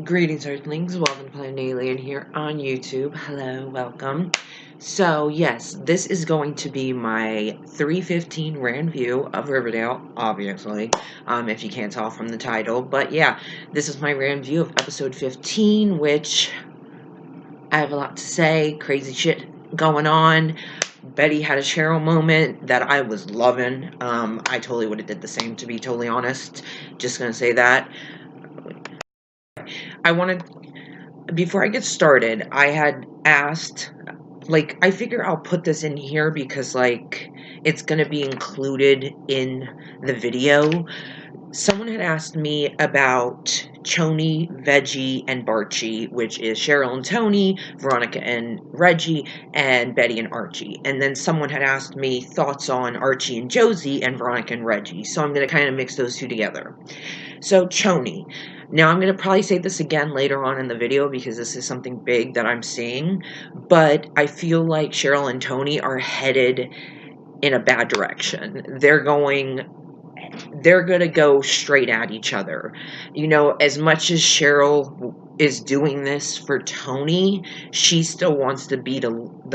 Greetings, Earthlings. Welcome to Planet Alien here on YouTube. Hello, welcome. So, yes, this is going to be my 315 Ranview of Riverdale, obviously, if you can't tell from the title. But yeah, this is my Ranview of episode 15, which I have a lot to say. Crazy shit going on. Betty had a Cheryl moment that I was loving. I totally would have did the same, to be totally honest. Just gonna say that. I wanted Before I get started, I had asked, I figure I'll put this in here because, it's going to be included in the video. Someone had asked me about Choni, Veggie, and Barchi, which is Cheryl and Tony, Veronica and Reggie, and Betty and Archie. And then someone had asked me thoughts on Archie and Josie and Veronica and Reggie. So I'm going to kind of mix those two together. So, Choni. Now, I'm going to probably say this again later on in the video because this is something big that I'm seeing, but I feel like Cheryl and Tony are headed in a bad direction. They're going to go straight at each other. You know, as much as Cheryl is doing this for Tony, she still wants to be the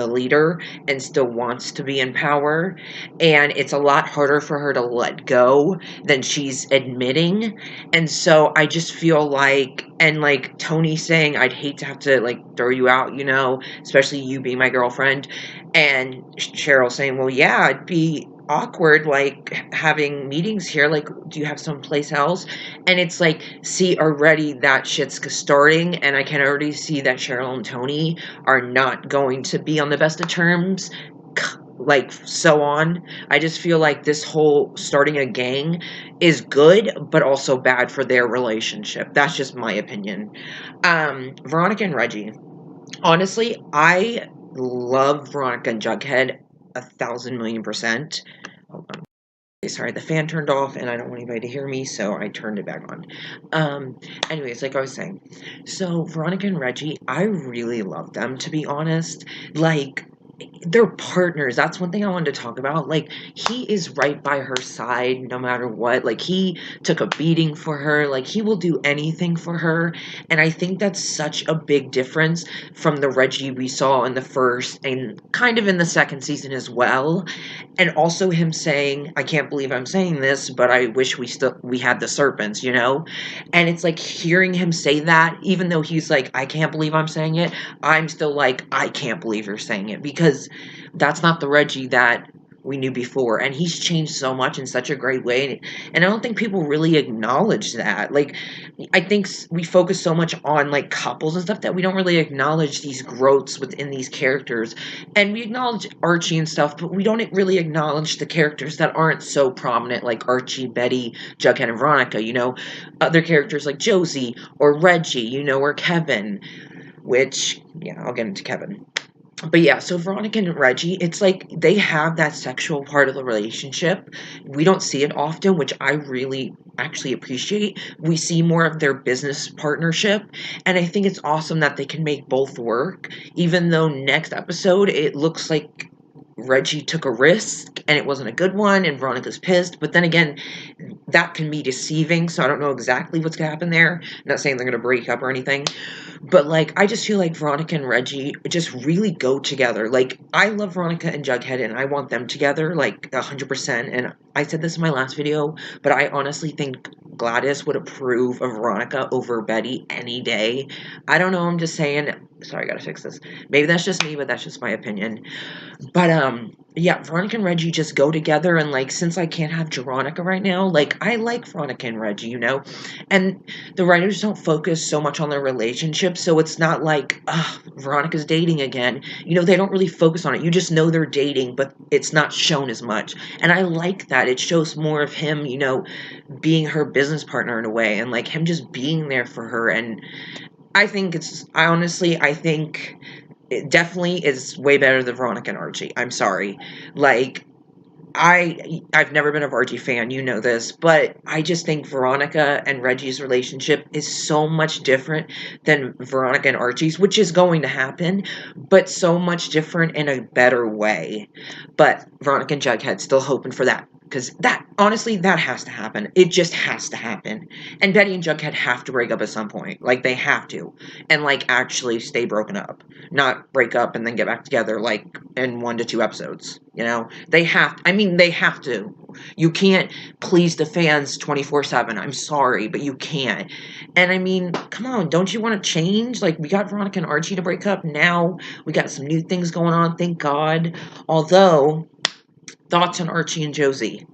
leader and still wants to be in power. And it's a lot harder for her to let go than she's admitting. And so I just feel like, and like Tony saying, I'd hate to have to throw you out, you know, especially you being my girlfriend. And Cheryl saying, well, yeah, it'd be awkward having meetings here, do you have someplace else? And it's see, already that shit's starting, and I can already see that Cheryl and Tony are not going to be on the best of terms, so on. I just feel like this whole starting a gang is good but also bad for their relationship. That's just my opinion. Veronica and Reggie, honestly, I love Veronica and Jughead 1,000,000,000%. Hold on. Sorry, the fan turned off and I don't want anybody to hear me, so I turned it back on. Anyways, like I was saying, so Veronica and Reggie, I really love them, to be honest. They're partners. That's one thing I wanted to talk about. He is right by her side no matter what. He took a beating for her. He will do anything for her. And I think that's such a big difference from the Reggie we saw in the first and kind of in the second season as well. And also him saying, I can't believe I'm saying this, but I wish we had the serpents, you know? And it's hearing him say that, even though he's I can't believe I'm saying it, I'm still I can't believe you're saying it, because that's not the Reggie that we knew before, and he's changed so much in such a great way, and I don't think people really acknowledge that. I think we focus so much on couples and stuff that we don't really acknowledge these growths within these characters, and we acknowledge Archie and stuff, but we don't really acknowledge the characters that aren't so prominent, like Archie, Betty, Jughead, and Veronica, you know, other characters like Josie or Reggie, you know, or Kevin, which, yeah, I'll get into Kevin. But yeah, so Veronica and Reggie, it's they have that sexual part of the relationship. We don't see it often, which I really actually appreciate. We see more of their business partnership, and I think it's awesome that they can make both work, even though next episode it looks like Reggie took a risk and it wasn't a good one and Veronica's pissed, but then again, that can be deceiving, so I don't know exactly what's gonna happen there. I'm not saying they're gonna break up or anything, but I just feel like Veronica and Reggie just really go together. I love Veronica and Jughead and I want them together 100%, and I said this in my last video, but I honestly think Gladys would approve of Veronica over Betty any day. I don't know, I'm just saying. Sorry, I gotta fix this. Maybe that's just me, but that's just my opinion. But yeah, Veronica and Reggie just go together, and since I can't have Veronica right now, I like Veronica and Reggie, you know? And the writers don't focus so much on their relationship, so it's not Veronica's dating again. You know, they don't really focus on it. You just know they're dating, but it's not shown as much. And I like that. It shows more of him, you know, being her business partner in a way, and him just being there for her. And I think I think it definitely is way better than Veronica and Archie. I'm sorry. I've never been a Archie fan, you know this, but I just think Veronica and Reggie's relationship is so much different than Veronica and Archie's, which is going to happen, but so much different in a better way. But Veronica and Jughead, still hoping for that Because that, honestly, that has to happen. It just has to happen. And Betty and Jughead have to break up at some point. Like, they have to. And, like, actually stay broken up. Not break up and then get back together, like, in 1 to 2 episodes. You know? They have, I mean, they have to. You can't please the fans 24/7. I'm sorry, but you can't. And, I mean, come on, don't you want to change? Like, we got Veronica and Archie to break up. Now, we got some new things going on, thank God. Although, thoughts on Archie and Josie?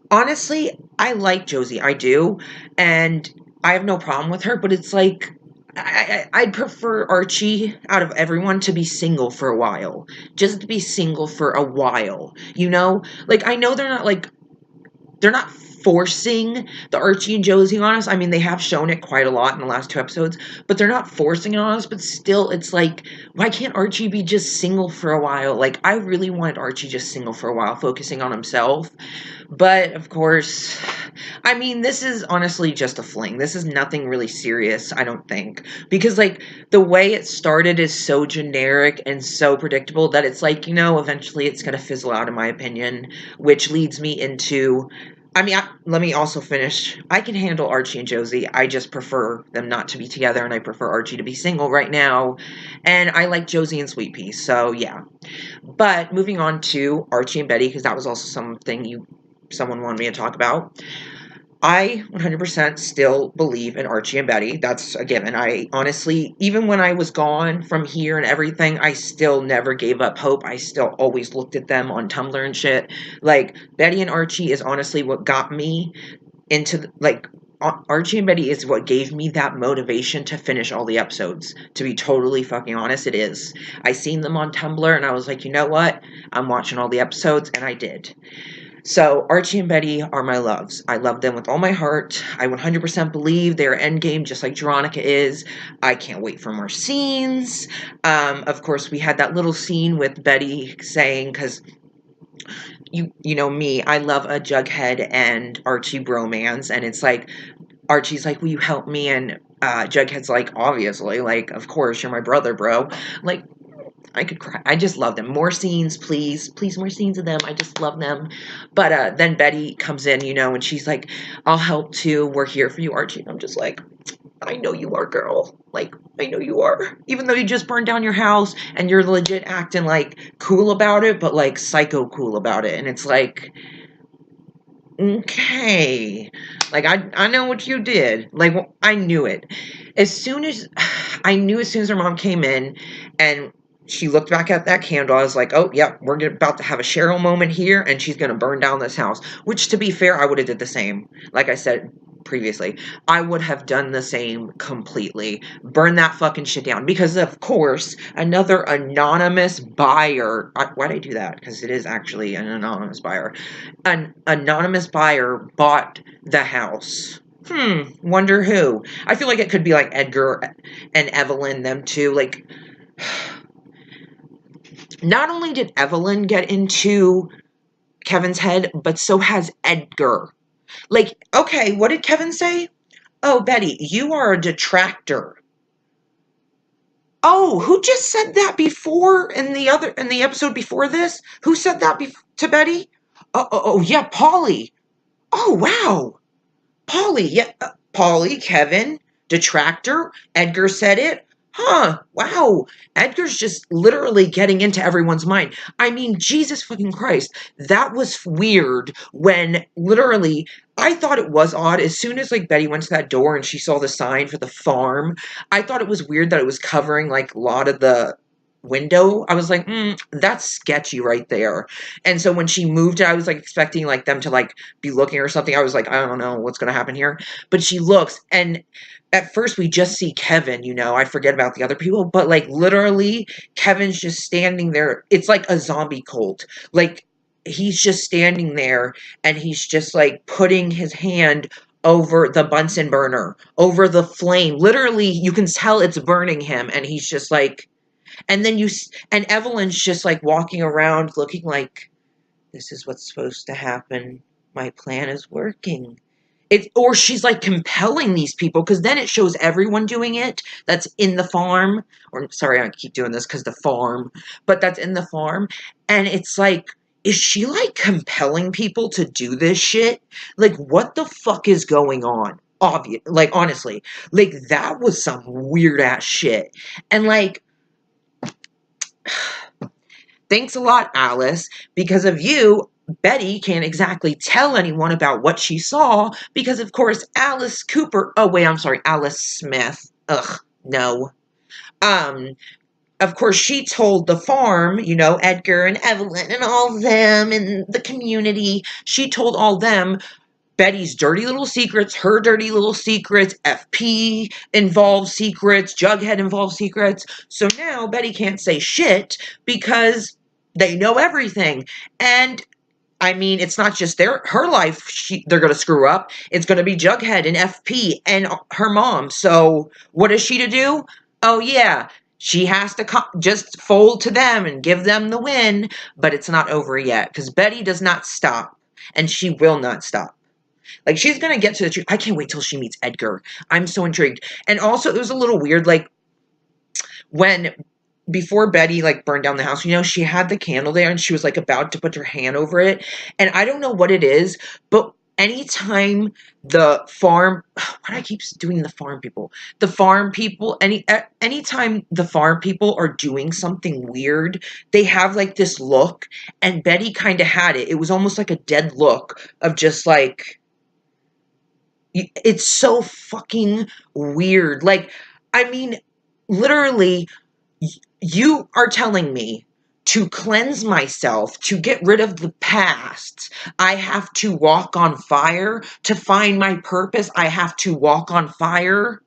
Honestly, I like Josie. I do. And I have no problem with her, but it's like, I'd prefer Archie out of everyone to be single for a while. Just to be single for a while. You know? Like, I know they're not forcing the Archie and Josie on us. I mean, they have shown it quite a lot in the last 2 episodes, but they're not forcing it on us. But still, it's like, why can't Archie be just single for a while? Like, I really wanted Archie just single for a while, focusing on himself. But, of course, I mean, this is honestly just a fling. This is nothing really serious, I don't think. Because, like, the way it started is so generic and so predictable that it's like, you know, eventually it's going to fizzle out, in my opinion. Which leads me into... I mean, let me also finish. I can handle Archie and Josie. I just prefer them not to be together, and I prefer Archie to be single right now. And I like Josie and Sweet Pea, so yeah. But moving on to Archie and Betty, because that was also something someone wanted me to talk about. I 100% still believe in Archie and Betty. That's a given. I honestly, even when I was gone from here and everything, I still never gave up hope. I still always looked at them on Tumblr and shit. Like, Betty and Archie is honestly what got me into, like, Archie and Betty is what gave me that motivation to finish all the episodes. To be totally fucking honest, it is. I seen them on Tumblr and I was like, you know what? I'm watching all the episodes, and I did. So, Archie and Betty are my loves. I love them with all my heart. I 100% believe they're endgame, just like Veronica is. I can't wait for more scenes. Of course, we had that little scene with Betty saying, because you know me, I love a Jughead and Archie bromance, and it's like, Archie's like, will you help me? And Jughead's like, obviously, like, of course, you're my brother, bro. Like, I could cry. I just love them. More scenes, please. Please, more scenes of them. I just love them. But then Betty comes in, you know, and she's like, I'll help too. We're here for you, Archie. And I'm just like, I know you are, girl. Like, I know you are. Even though you just burned down your house and you're legit acting, like, cool about it, but, like, psycho cool about it. And it's like, okay. Like, I know what you did. Like, well, I knew it. I knew as soon as her mom came in and she looked back at that candle, I was like, oh, yeah, we're about to have a Cheryl moment here, and she's going to burn down this house. Which, to be fair, I would have did the same. Like I said previously, I would have done the same completely. Burn that fucking shit down. Because, of course, another anonymous buyer... why'd I do that? Because it is actually an anonymous buyer. An anonymous buyer bought the house. Wonder who. I feel like it could be, like, Edgar and Evelyn, them two. Like... Not only did Evelyn get into Kevin's head, but so has Edgar. Like, okay, what did Kevin say? Oh, Betty, you are a detractor. Oh, who just said that before in the episode before this? Who said that to Betty? Oh, yeah, Polly. Oh, wow. Polly, yeah, Polly, Kevin, detractor. Edgar said it. Huh, wow. Edgar's just literally getting into everyone's mind. I mean, Jesus fucking Christ. That was weird when literally, I thought it was odd. As soon as, like, Betty went to that door and she saw the sign for the farm, I thought it was weird that it was covering, like, a lot of the window. I was like, that's sketchy right there. And so when she moved it, I was, like, expecting, like, them to, like, be looking or something. I was like, I don't know what's going to happen here. But she looks, and at first we just see Kevin, you know, I forget about the other people, but, like, literally Kevin's just standing there. It's like a zombie cult. Like, he's just standing there and he's just, like, putting his hand over the Bunsen burner, over the flame. Literally, you can tell it's burning him, and he's just like, and then and Evelyn's just, like, walking around looking like, this is what's supposed to happen. My plan is working. Or she's, like, compelling these people, because then it shows everyone doing it that's in the farm. Or, sorry, I keep doing this because the farm. But that's in the farm. And it's like, is she like compelling people to do this shit? Like, what the fuck is going on? Obvious, like, honestly, like, that was some weird ass shit. And like, thanks a lot, Alice. Because of you, Betty can't exactly tell anyone about what she saw because, of course, Alice Cooper. Oh, wait, I'm sorry, Alice Smith. Ugh, no. Um, of course, she told the farm, you know, Edgar and Evelyn and all them and the community. She told all them Betty's dirty little secrets, her dirty little secrets, FP involved secrets, Jughead involved secrets. So now Betty can't say shit because they know everything. And I mean, it's not just her life they're going to screw up. It's going to be Jughead and FP and her mom. So what is she to do? Oh, yeah. She has to just fold to them and give them the win. But it's not over yet because Betty does not stop. And she will not stop. Like, she's going to get to the truth. I can't wait till she meets Edgar. I'm so intrigued. And also, it was a little weird, like, before Betty, like, burned down the house, you know, she had the candle there and she was, like, about to put her hand over it. And I don't know what it is, but anytime the farm, why do I keep doing the farm people? The farm people, anytime the farm people are doing something weird, they have, like, this look. And Betty kind of had it. It was almost like a dead look of just, like, it's so fucking weird. Like, I mean, literally, you are telling me to cleanse myself, to get rid of the past, I have to walk on fire. To find my purpose, I have to walk on fire.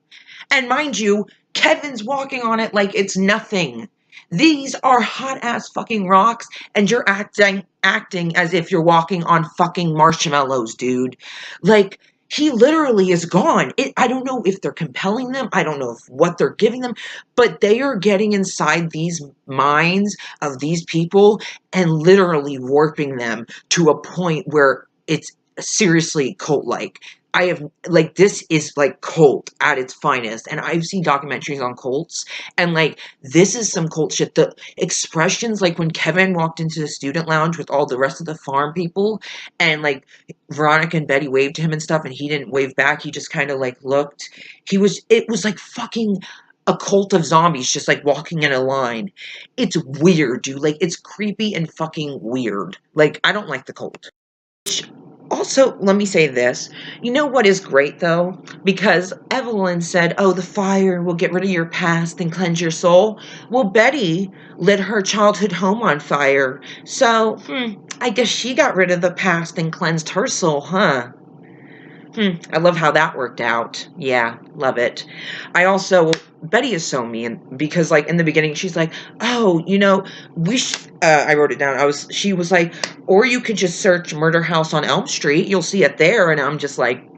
And mind you, Kevin's walking on it like it's nothing. These are hot ass fucking rocks, and you're acting as if you're walking on fucking marshmallows, dude. Like, he literally is gone. I don't know if they're compelling them. I don't know what they're giving them, but they are getting inside these minds of these people and literally warping them to a point where it's seriously cult-like. I have, like, this is like cult at its finest. And I've seen documentaries on cults, and like, this is some cult shit. The expressions, like when Kevin walked into the student lounge with all the rest of the farm people, and like Veronica and Betty waved to him and stuff, and he didn't wave back. He just kind of like looked. It was like fucking a cult of zombies just like walking in a line. It's weird, dude. Like, it's creepy and fucking weird. Like, I don't like the cult. Also, let me say this. You know what is great, though? Because Evelyn said, oh, the fire will get rid of your past and cleanse your soul. Well, Betty lit her childhood home on fire. So, I guess she got rid of the past and cleansed her soul, huh? I love how that worked out. Yeah, love it. Betty is so mean because, like, in the beginning, she's like, oh, you know, I wrote it down. She was like, or you could just search Murder House on Elm Street. You'll see it there. And I'm just like,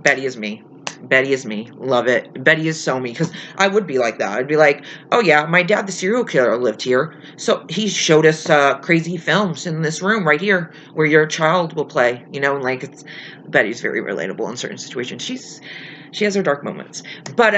Betty is me. Betty is me. Love it. Betty is so me, because I would be like that. I'd be like, oh yeah, my dad, the serial killer, lived here. So he showed us crazy films in this room right here where your child will play. You know, like, Betty's very relatable in certain situations. She has her dark moments. But,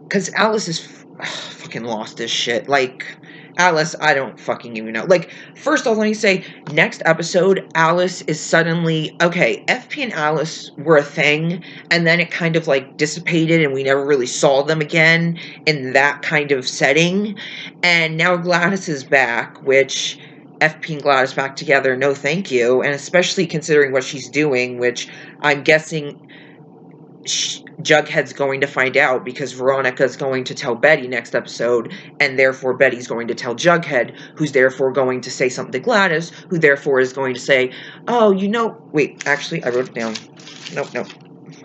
because Alice is fucking lost as shit. Like, Alice, I don't fucking even know. Like, first off, let me say, next episode, Alice is suddenly, okay, FP and Alice were a thing, and then it kind of, like, dissipated, and we never really saw them again in that kind of setting. And now Gladys is back, which, FP and Gladys back together, no thank you. And especially considering what she's doing, which I'm guessing Jughead's going to find out because Veronica's going to tell Betty next episode, and therefore Betty's going to tell Jughead, who's therefore going to say something to Gladys, who therefore is going to say, oh, you know, wait, actually, I wrote it down. Nope,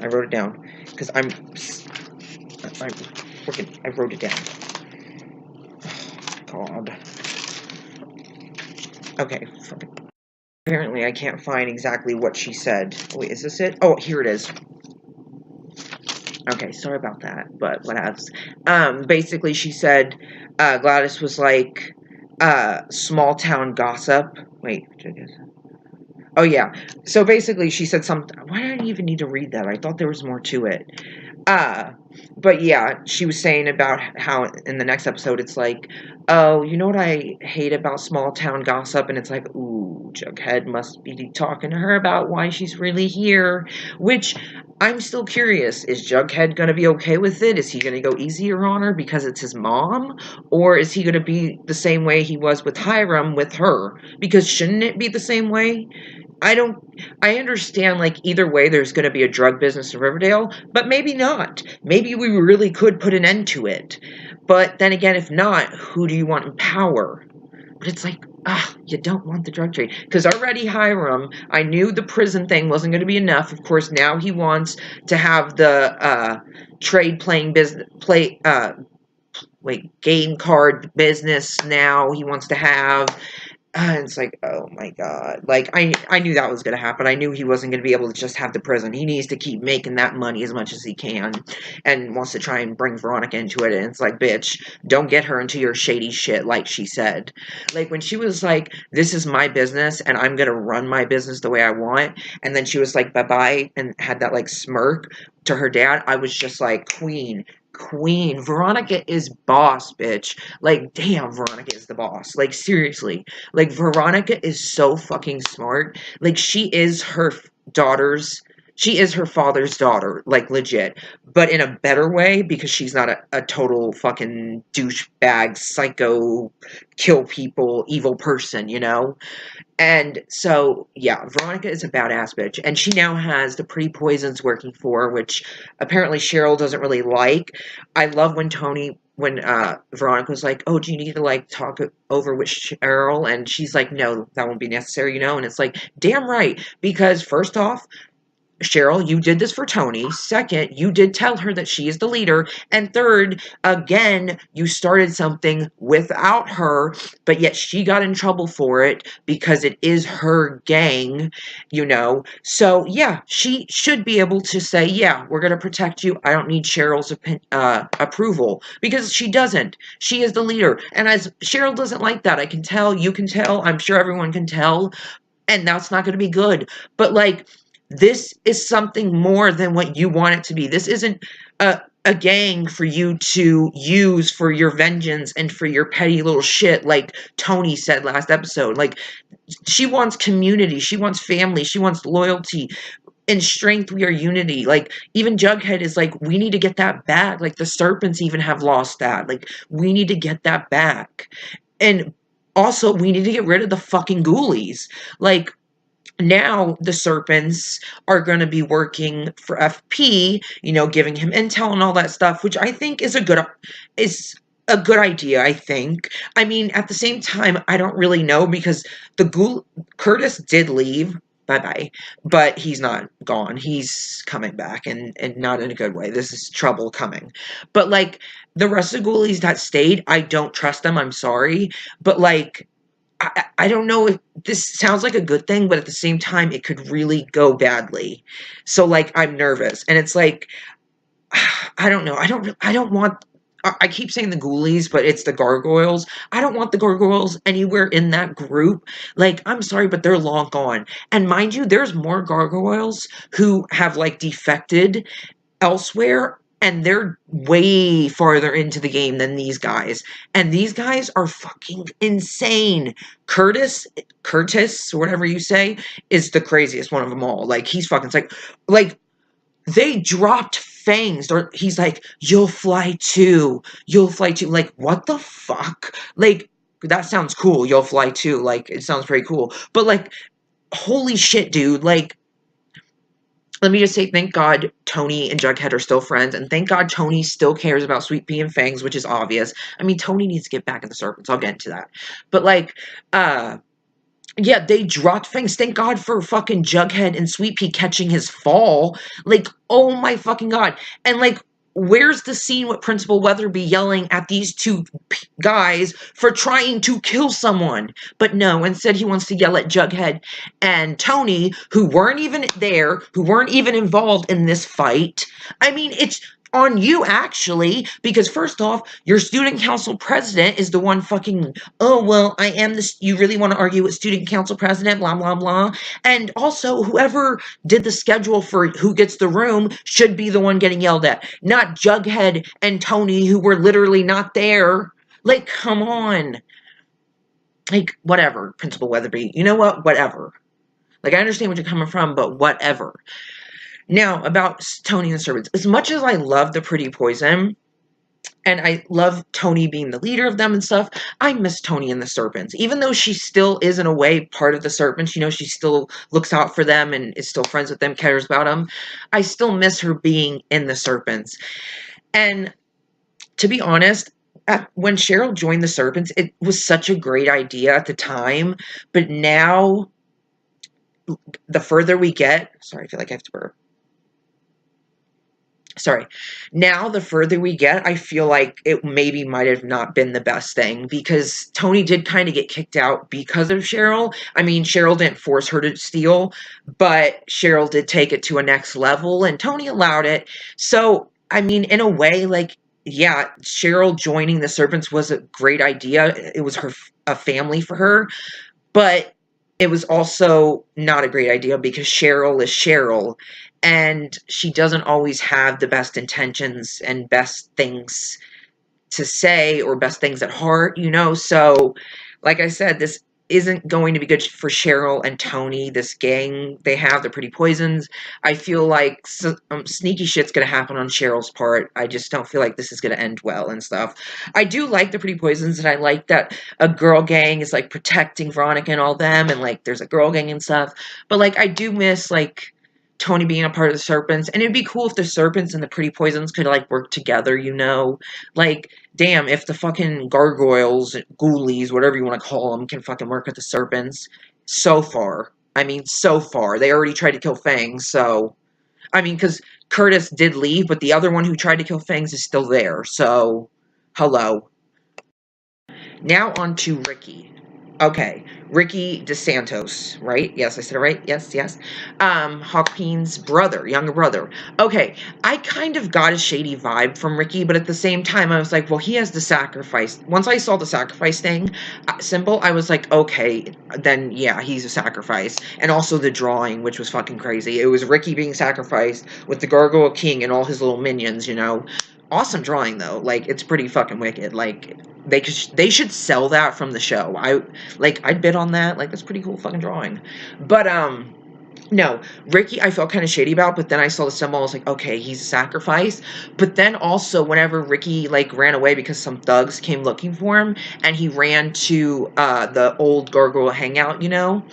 I wrote it down, because I wrote it down. God. Okay, apparently I can't find exactly what she said. Wait, is this it? Oh, here it is. Okay, sorry about that, but what else? Basically, she said, Gladys was like, small town gossip. Wait, Oh, yeah. So basically, she said something. Why did I even need to read that? I thought there was more to it. Uh, but yeah, she was saying about how in the next episode it's like, oh, you know what I hate about small town gossip? And it's like, ooh, Jughead must be talking to her about why she's really here. Which I'm still curious. Is Jughead going to be okay with it? Is he going to go easier on her because it's his mom? Or is he going to be the same way he was with Hiram with her? Because shouldn't it be the same way? I understand, like, either way there's going to be a drug business in Riverdale, but maybe not. Maybe we really could put an end to it. But then again, if not, who do you want in power? But it's like, you don't want the drug trade. Because already Hiram, I knew the prison thing wasn't going to be enough. Of course, now he wants to have the trade playing business, game card business now he wants to have. It's like, oh my god. Like, I knew that was going to happen. I knew he wasn't going to be able to just have the prison. He needs to keep making that money as much as he can. And wants to try and bring Veronica into it. And it's like, bitch, don't get her into your shady shit like she said. Like, when she was like, this is my business and I'm going to run my business the way I want. And then she was like, bye-bye, and had that, like, smirk to her dad. I was just like, Queen. Veronica is boss, bitch. Like, damn, Veronica is the boss. Like, seriously. Like, Veronica is so fucking smart. Like, she is her father's daughter. Like, legit. But in a better way, because she's not a total fucking douchebag, psycho, kill people, evil person, you know? And so, yeah, Veronica is a badass bitch. And she now has the pretty poisons working for her, which apparently Cheryl doesn't really like. I love when Veronica was like, oh, do you need to, like, talk over with Cheryl? And she's like, no, that won't be necessary, you know? And it's like, damn right. Because first off, Cheryl, you did this for Tony. Second, you did tell her that she is the leader. And third, again, you started something without her, but yet she got in trouble for it because it is her gang, you know. So, yeah, she should be able to say, yeah, we're going to protect you. I don't need Cheryl's approval, because she doesn't. She is the leader. And as Cheryl doesn't like that, I can tell, you can tell, I'm sure everyone can tell, and that's not going to be good. But, like, this is something more than what you want it to be. This isn't a gang for you to use for your vengeance and for your petty little shit, like Tony said last episode. Like, she wants community. She wants family. She wants loyalty. In strength, we are unity. Like, even Jughead is like, we need to get that back. Like, the Serpents even have lost that. Like, we need to get that back. And also, we need to get rid of the fucking ghoulies. Like, now the Serpents are going to be working for FP, you know, giving him intel and all that stuff, which I think is a good idea, I think. I mean, at the same time, I don't really know, because Curtis did leave. Bye-bye. But he's not gone. He's coming back, and not in a good way. This is trouble coming. But, like, the rest of the ghoulies that stayed, I don't trust them. I'm sorry. But, like, I don't know if this sounds like a good thing, but at the same time, it could really go badly. So, like, I'm nervous. And it's like, I don't know. I don't want, I keep saying the ghoulies, but it's the gargoyles. I don't want the gargoyles anywhere in that group. Like, I'm sorry, but they're long gone. And mind you, there's more gargoyles who have, like, defected elsewhere, and they're way farther into the game than these guys. And these guys are fucking insane. Curtis, or whatever you say, is the craziest one of them all. Like, he's fucking like, they dropped fangs. Or he's like, you'll fly too. You'll fly too. Like, what the fuck? Like, that sounds cool. You'll fly too. Like, it sounds pretty cool. But, like, holy shit, dude. Like, let me just say, thank God Tony and Jughead are still friends, and thank God Tony still cares about Sweet Pea and Fangs, which is obvious. I mean, Tony needs to get back at the Serpents. I'll get into that. But, like, yeah, they dropped Fangs. Thank God for fucking Jughead and Sweet Pea catching his fall. Like, oh my fucking God. And, like, where's the scene with Principal Weatherby yelling at these two guys for trying to kill someone? But no, instead he wants to yell at Jughead and Tony, who weren't even there, who weren't even involved in this fight. I mean, on you, actually, because first off, your student council president is the one fucking, oh, well, I am this, you really want to argue with student council president, blah, blah, blah. And also, whoever did the schedule for who gets the room should be the one getting yelled at, not Jughead and Tony, who were literally not there. Like, come on. Like, whatever, Principal Weatherby. You know what? Whatever. Like, I understand what you're coming from, but whatever. Now, about Tony and the Servants. As much as I love the Pretty Poison, and I love Tony being the leader of them and stuff, I miss Tony and the Serpents. Even though she still is, in a way, part of the Serpents, you know, she still looks out for them and is still friends with them, cares about them, I still miss her being in the Serpents. And to be honest, when Cheryl joined the Serpents, it was such a great idea at the time, but now, the further we get, sorry, I feel like I have to burp. Sorry. Now, the further we get, I feel like it maybe might have not been the best thing, because Tony did kind of get kicked out because of Cheryl. I mean, Cheryl didn't force her to steal, but Cheryl did take it to a next level, and Tony allowed it. So, I mean, in a way, like, yeah, Cheryl joining the Serpents was a great idea. It was a family for her, but it was also not a great idea because Cheryl is Cheryl, and she doesn't always have the best intentions and best things to say or best things at heart, you know? So, like I said, this isn't going to be good for Cheryl and Tony, this gang they have, the Pretty Poisons. I feel like sneaky shit's going to happen on Cheryl's part. I just don't feel like this is going to end well and stuff. I do like the Pretty Poisons, and I like that a girl gang is, like, protecting Veronica and all them, and, like, there's a girl gang and stuff. But, like, I do miss, like, Tony being a part of the Serpents, and it'd be cool if the Serpents and the Pretty Poisons could, like, work together, you know? Like, damn, if the fucking gargoyles, ghoulies, whatever you want to call them, can fucking work with the Serpents. So far. I mean, so far. They already tried to kill Fangs, so... I mean, because Curtis did leave, but the other one who tried to kill Fangs is still there, so... Hello. Now on to Ricky. Okay, Ricky DeSantos, right? Yes, I said it right. Yes, yes. Hawkeen's brother, younger brother. Okay, I kind of got a shady vibe from Ricky, but at the same time, I was like, well, he has the sacrifice. Once I saw the sacrifice thing, symbol, I was like, okay, then yeah, he's a sacrifice. And also the drawing, which was fucking crazy. It was Ricky being sacrificed with the Gargoyle King and all his little minions, you know? Awesome drawing, though. Like, it's pretty fucking wicked. Like, they should sell that from the show. I'd bid on that. Like, that's pretty cool fucking drawing. But, no, Ricky I felt kind of shady about, but then I saw the symbol, I was like, okay, he's a sacrifice. But then also, whenever Ricky, like, ran away because some thugs came looking for him, and he ran to, the old Gargoyle hangout, you know?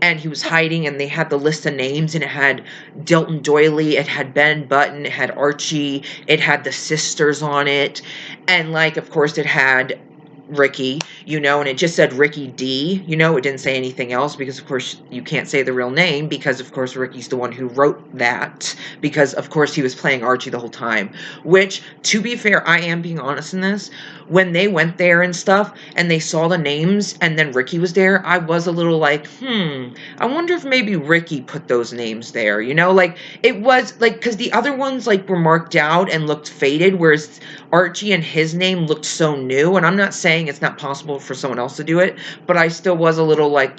And he was hiding, and they had the list of names, and it had Dilton Doily, it had Ben Button, it had Archie, it had the sisters on it, and, like, of course, it had Ricky, you know, and it just said Ricky D, you know, it didn't say anything else, because, of course, you can't say the real name, because, of course, Ricky's the one who wrote that, because, of course, he was playing Archie the whole time, which, to be fair, I am being honest in this, when they went there and stuff, and they saw the names, and then Ricky was there, I was a little like, I wonder if maybe Ricky put those names there, you know, like, it was, like, because the other ones, like, were marked out and looked faded, whereas Archie and his name looked so new, and I'm not saying it's not possible for someone else to do it, but I still was a little like,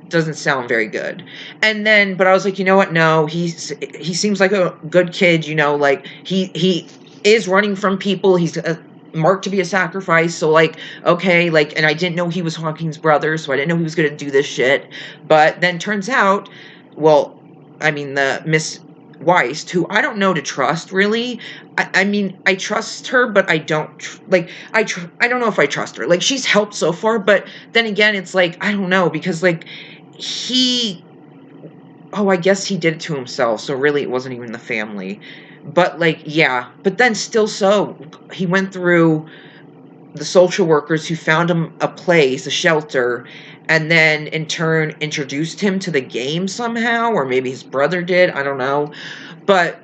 doesn't sound very good. And then, but I was like, you know what, no, he seems like a good kid, you know, like, he is running from people, he's marked to be a sacrifice, so, like, okay, like, and I didn't know he was Hawkeen's brother, so I didn't know he was gonna do this shit, but then turns out, well, I mean, the Miss Weist, who I don't know to trust, really. I mean, I trust her, but I don't, like, I don't know if I trust her. Like, she's helped so far, but then again, it's like, I don't know, because, like, I guess he did it to himself, so really it wasn't even the family. But, like, yeah, but then still so, he went through the social workers who found him a place, a shelter, and then in turn introduced him to the game somehow, or maybe his brother did, I don't know. But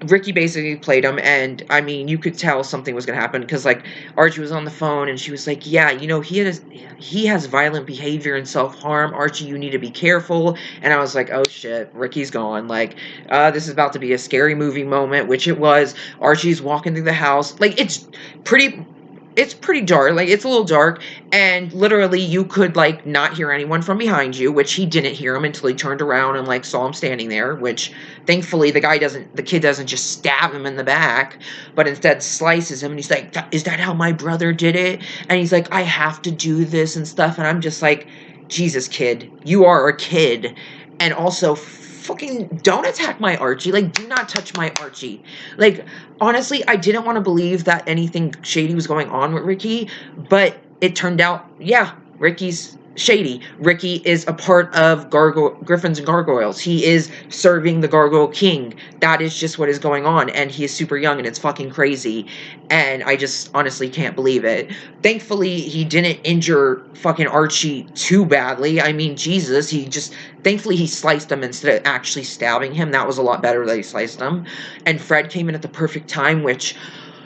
Ricky basically played him, and I mean, you could tell something was gonna happen because like Archie was on the phone, and she was like, "Yeah, you know, he has violent behavior and self harm. Archie, you need to be careful." And I was like, "Oh shit, Ricky's gone. Like, this is about to be a scary movie moment," which it was. Archie's walking through the house, like pretty it's pretty dark, like it's a little dark, and literally you could like not hear anyone from behind you, which he didn't hear him until he turned around and like saw him standing there, which thankfully the kid doesn't just stab him in the back, but instead slices him, and he's like, "Is that how my brother did it?" And he's like, "I have to do this and stuff," and I'm just like, Jesus, kid, you are a kid, and also fucking don't attack my Archie. Like, do not touch my Archie. Like, honestly, I didn't want to believe that anything shady was going on with Ricky, but it turned out, yeah, Ricky's shady. Ricky is a part of Griffins and Gargoyles. He is serving the Gargoyle King. That is just what is going on, and he is super young, and it's fucking crazy, and I just honestly can't believe it. Thankfully, he didn't injure fucking Archie too badly. I mean, Jesus, thankfully he sliced him instead of actually stabbing him. That was a lot better that he sliced him, and Fred came in at the perfect time, which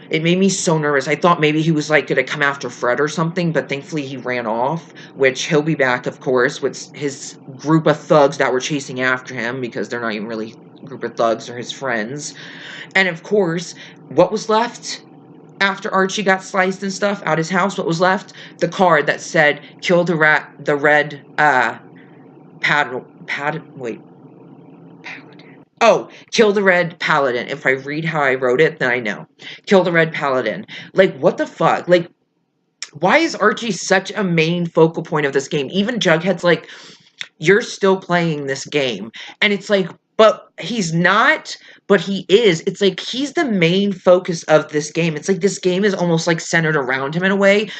it made me so nervous. I thought maybe he was like going to come after Fred or something, but thankfully he ran off, which he'll be back, of course, with his group of thugs that were chasing after him, because they're not even really a group of thugs, they're his friends. And of course, what was left after Archie got sliced and stuff out his house? What was left? The card that said, "Kill the red, wait. Oh, kill the Red Paladin." If I read how I wrote it, then I know. Kill the Red Paladin. Like, what the fuck? Like, why is Archie such a main focal point of this game? Even Jughead's like, "You're still playing this game." And it's like, but he's not, but he is. It's like, he's the main focus of this game. It's like, this game is almost like centered around him in a way,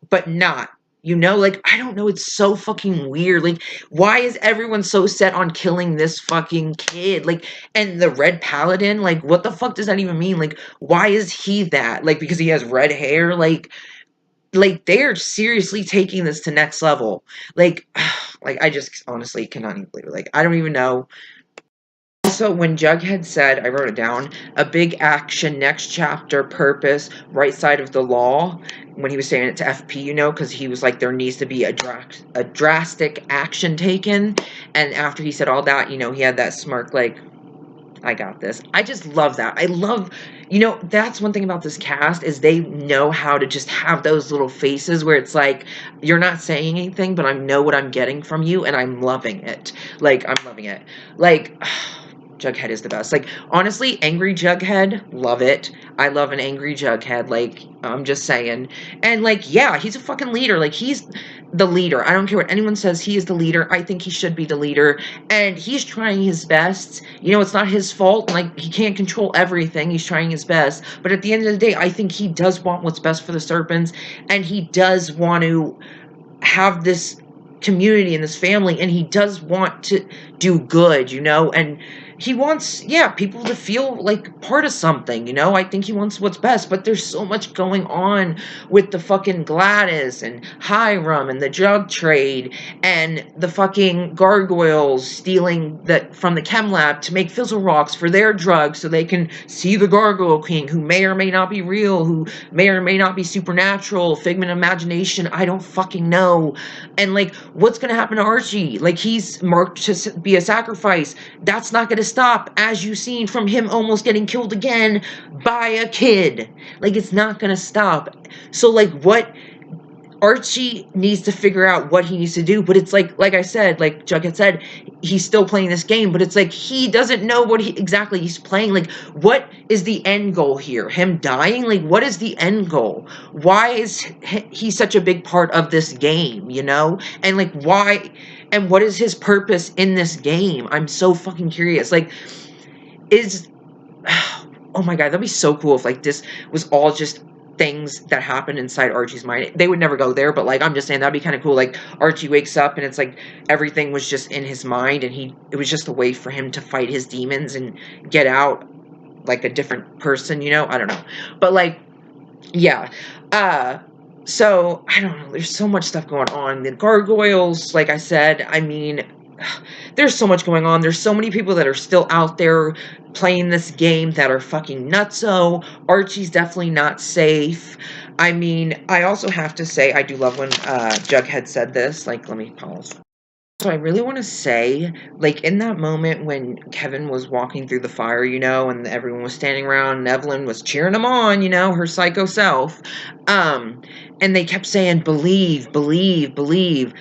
but not. You know, like, I don't know, it's so fucking weird. Like, why is everyone so set on killing this fucking kid? Like, and the Red Paladin, like, what the fuck does that even mean? Like, why is he that? Like, because he has red hair? Like they're seriously taking this to next level. Like, like, I just honestly cannot even believe it. Like, I don't even know. Also, when Jughead said, I wrote it down, "a big action, next chapter, purpose, right side of the law," when he was saying it to FP, you know, because he was like, there needs to be a drastic action taken. And after he said all that, you know, he had that smirk, like, I got this. I just love that. I love, you know, that's one thing about this cast, is they know how to just have those little faces where it's like, you're not saying anything, but I know what I'm getting from you, and I'm loving it. Like, I'm loving it. Like, Jughead is the best. Like, honestly, angry Jughead, love it. I love an angry Jughead. Like, I'm just saying. And, like, yeah, he's a fucking leader. Like, he's the leader. I don't care what anyone says. He is the leader. I think he should be the leader. And he's trying his best. You know, it's not his fault. Like, he can't control everything. He's trying his best. But at the end of the day, I think he does want what's best for the Serpents. And he does want to have this community and this family. And he does want to do good, you know? And he wants, yeah, people to feel like part of something, you know? I think he wants what's best, but there's so much going on with the fucking Gladys and Hiram and the drug trade and the fucking gargoyles stealing from the chem lab to make fizzle rocks for their drugs so they can see the Gargoyle King, who may or may not be real, who may or may not be supernatural, figment of imagination, I don't fucking know. And, like, what's gonna happen to Archie? Like, he's marked to be a sacrifice. That's not gonna stop, as you've seen from him almost getting killed again by a kid. Like, it's not gonna stop. So, like, what Archie needs to figure out what he needs to do, but it's like I said, like Jughead said, he's still playing this game, but it's like he doesn't know what exactly he's playing. Like, what is the end goal here? Him dying? Like, what is the end goal? Why is he such a big part of this game, you know? And, like, why, and what is his purpose in this game? I'm so fucking curious. Like, oh my god, that'd be so cool if, like, this was all just things that happen inside Archie's mind. They would never go there, but, like, I'm just saying that'd be kind of cool. Like, Archie wakes up and it's like everything was just in his mind, and it was just a way for him to fight his demons and get out like a different person, you know? I don't know. But, like, yeah. So, I don't know. There's so much stuff going on. The gargoyles, like I said, I mean, there's so much going on. There's so many people that are still out there playing this game that are fucking nutso. Archie's definitely not safe. I mean, I also have to say, I do love when Jughead said this. Like, let me pause. So I really want to say, like, in that moment when Kevin was walking through the fire, you know, and everyone was standing around and Evelyn was cheering him on, you know, her psycho self, and they kept saying, believe, believe, believe.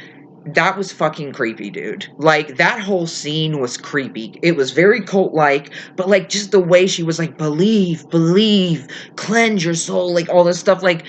That was fucking creepy, dude. Like, that whole scene was creepy. It was very cult-like, but, like, just the way she was like, believe, believe, cleanse your soul, like, all this stuff, like,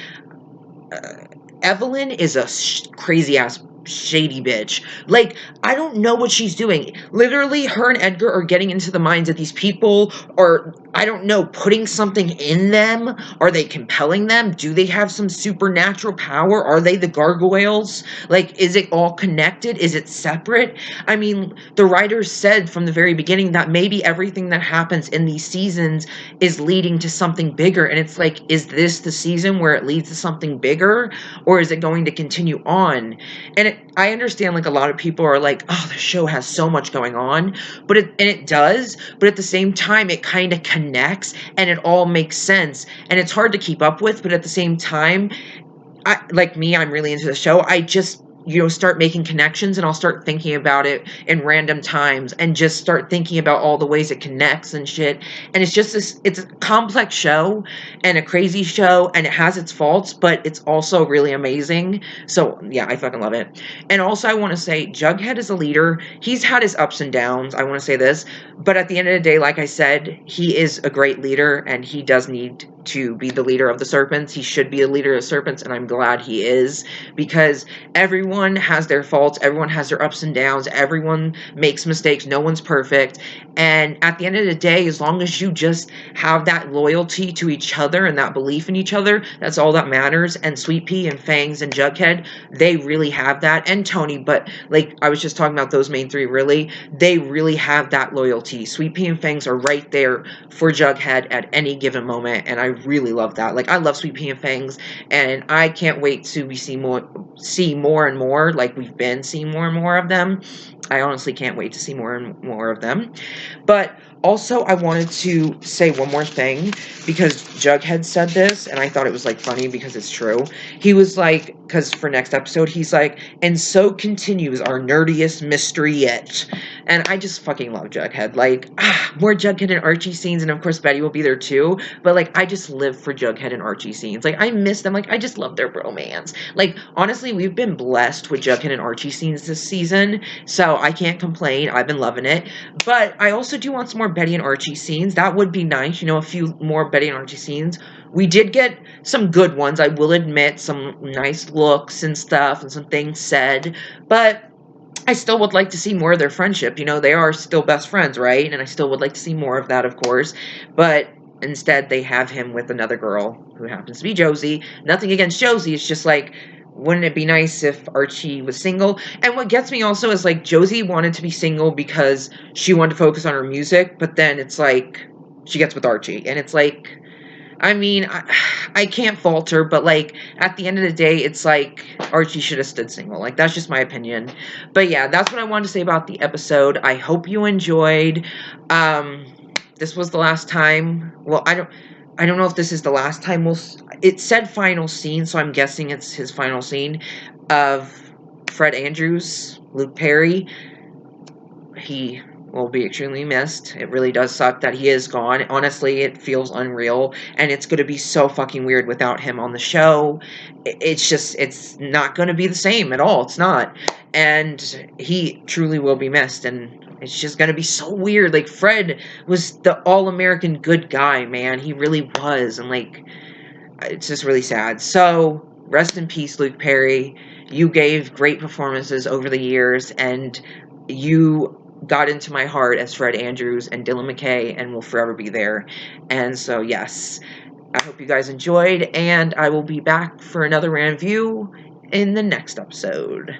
Evelyn is a crazy-ass shady bitch. Like, I don't know what she's doing. Literally, her and Edgar are getting into the minds of these people, or, I don't know, putting something in them. Are they compelling them? Do they have some supernatural power? Are they the gargoyles? Like, is it all connected? Is it separate? I mean, the writers said from the very beginning that maybe everything that happens in these seasons is leading to something bigger, and it's like, is this the season where it leads to something bigger, or is it going to continue on? And I understand, like, a lot of people are like, oh, the show has so much going on, but it does, but at the same time, it kind of connects, and it all makes sense, and it's hard to keep up with, but at the same time, like me, I'm really into the show. I just, you know, start making connections, and I'll start thinking about it in random times, and just start thinking about all the ways it connects and shit. And it's just this, it's a complex show and a crazy show, and it has its faults, but it's also really amazing. So yeah, I fucking love it. And also, I want to say, Jughead is a leader. He's had his ups and downs. I want to say this, but at the end of the day, like I said, he is a great leader, and he does need to be the leader of the serpents. He should be a leader of serpents, and I'm glad he is, because everyone has their faults, everyone has their ups and downs, everyone makes mistakes, no one's perfect, and at the end of the day, as long as you just have that loyalty to each other and that belief in each other, that's all that matters. And Sweet Pea and Fangs and Jughead, they really have that, and Tony, but like I was just talking about those main three, really, they really have that loyalty. Sweet Pea and Fangs are right there for Jughead at any given moment, and I really love that. Like, I love Sweet Pea and Fangs, and I can't wait to see more and more, like we've been seeing more and more of them. I honestly can't wait to see more and more of them. But also, I wanted to say one more thing, because Jughead said this, and I thought it was, like, funny because it's true. He was like, because for next episode, he's like, and so continues our nerdiest mystery yet. And I just fucking love Jughead. Like, more Jughead and Archie scenes, and of course Betty will be there too. But, like, I just live for Jughead and Archie scenes. Like, I miss them. Like, I just love their bromance. Like, honestly, we've been blessed with Jughead and Archie scenes this season, so I can't complain. I've been loving it. But I also do want some more Betty and Archie scenes. That would be nice, you know, a few more Betty and Archie scenes. We did get some good ones, I will admit, some nice looks and stuff, and some things said, but I still would like to see more of their friendship. You know, they are still best friends, right? And I still would like to see more of that, of course, but instead they have him with another girl who happens to be Josie. Nothing against Josie, it's just like, wouldn't it be nice if Archie was single? And what gets me also is, like, Josie wanted to be single because she wanted to focus on her music, but then it's like, she gets with Archie, and it's like, I mean, I can't fault her, but, like, at the end of the day, it's like, Archie should have stood single. Like, that's just my opinion. But yeah, that's what I wanted to say about the episode. I hope you enjoyed. This was the last time. Well, I don't know if this is the last time it said final scene, so I'm guessing it's his final scene of Fred Andrews, Luke Perry. He will be extremely missed. It really does suck that he is gone. Honestly, it feels unreal, and it's going to be so fucking weird without him on the show. It's not going to be the same at all. It's not. And he truly will be missed, and it's just going to be so weird. Like, Fred was the all-American good guy, man. He really was, and, like, it's just really sad. So, rest in peace, Luke Perry. You gave great performances over the years, and you got into my heart as Fred Andrews and Dylan McKay, and will forever be there. And so, yes, I hope you guys enjoyed, and I will be back for another Ranview in the next episode.